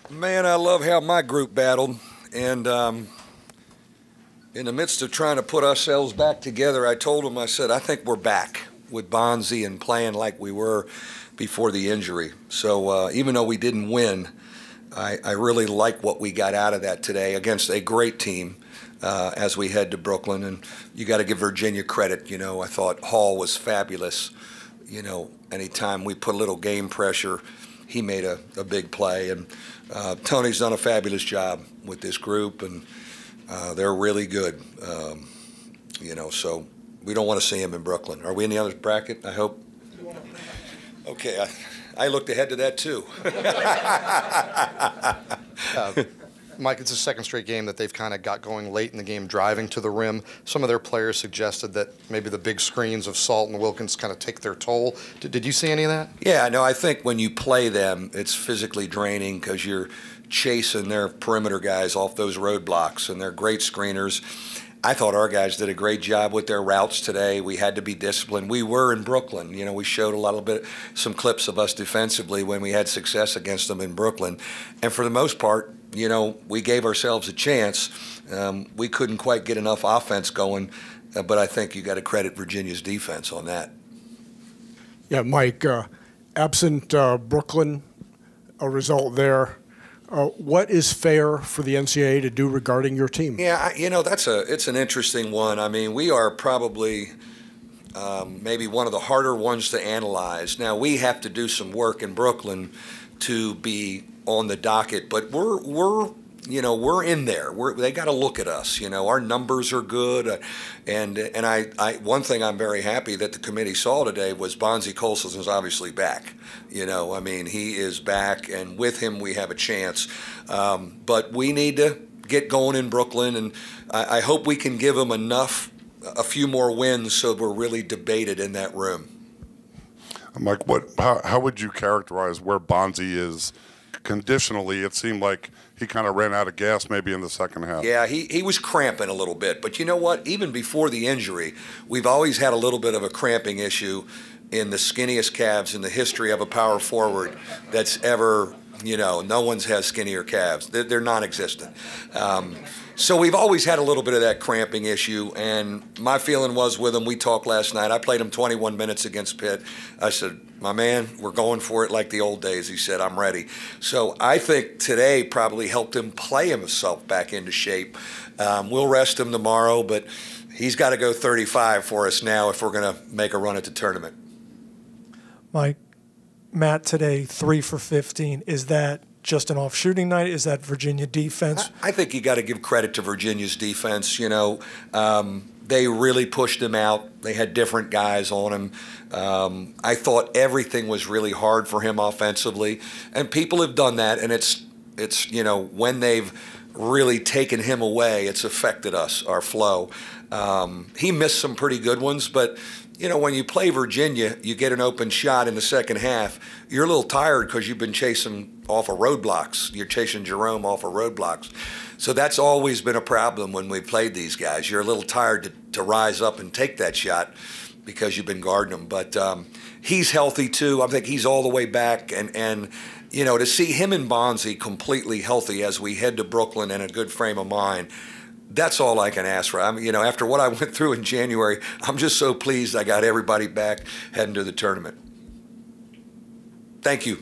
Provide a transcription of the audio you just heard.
Man, I love how my group battled, and in the midst of trying to put ourselves back together, I told them, I said, I think we're back with Bonzi and playing like we were before the injury. So even though we didn't win, I really like what we got out of that today against a great team as we head to Brooklyn. And you got to give Virginia credit. You know, I thought Hall was fabulous. You know, anytime we put a little game pressure, he made a big play. And Tony's done a fabulous job with this group, and they're really good. You know, so we don't want to see him in Brooklyn. Are we in the other bracket, I hope? Okay, I looked ahead to that too. Mike, it's the second straight game that they've kind of got going late in the game, driving to the rim. Some of their players suggested that maybe the big screens of Salt and Wilkins kind of take their toll. Did you see any of that? Yeah, no, I think when you play them, it's physically draining because you're chasing their perimeter guys off those roadblocks, and they're great screeners. I thought our guys did a great job with their routes today. We had to be disciplined. We were in Brooklyn. You know, we showed some clips of us defensively when we had success against them in Brooklyn. And for the most part, you know, we gave ourselves a chance. We couldn't quite get enough offense going, but I think you got to credit Virginia's defense on that. Yeah, Mike, absent Brooklyn, a result there. What is fair for the NCAA to do regarding your team? Yeah, you know, it's an interesting one. I mean, we are probably maybe one of the harder ones to analyze. Now, we have to do some work in Brooklyn to be on the docket, but we're in there. They got to look at us. You know, our numbers are good, and one thing I'm very happy that the committee saw today was Bonzi Colson is obviously back. You know, I mean, he is back, and with him we have a chance. But we need to get going in Brooklyn, and I hope we can give them a few more wins, so we're really debated in that room. Mike, how would you characterize where Bonzi is conditionally? It seemed like he kind of ran out of gas maybe in the second half. Yeah, he was cramping a little bit. But you know what? Even before the injury, we've always had a little bit of a cramping issue in the skinniest calves in the history of a power forward that's ever, you know, no one's has skinnier calves. They're non-existent. So we've always had a little bit of that cramping issue, and my feeling was with him, we talked last night, I played him 21 minutes against Pitt. I said, my man, we're going for it like the old days. He said, I'm ready. So I think today probably helped him play himself back into shape. We'll rest him tomorrow, but he's got to go 35 for us now if we're going to make a run at the tournament. Mike, Matt today, 3 for 15. Is that just an off shooting night? Is that Virginia defense? I think you got to give credit to Virginia's defense. You know, they really pushed him out. They had different guys on him. I thought everything was really hard for him offensively, and people have done that. And it's you know, when they've really taken him away, it's affected us, our flow. He missed some pretty good ones, but you know, when you play Virginia, you get an open shot in the second half. You're a little tired because you've been chasing off of roadblocks. You're chasing Jerome off of roadblocks. So that's always been a problem when we played these guys. You're a little tired to rise up and take that shot because you've been guarding them. But he's healthy too. I think he's all the way back. And you know, to see him and Bonzi completely healthy as we head to Brooklyn in a good frame of mind, that's all I can ask for. I mean, you know, after what I went through in January, I'm just so pleased I got everybody back heading to the tournament. Thank you.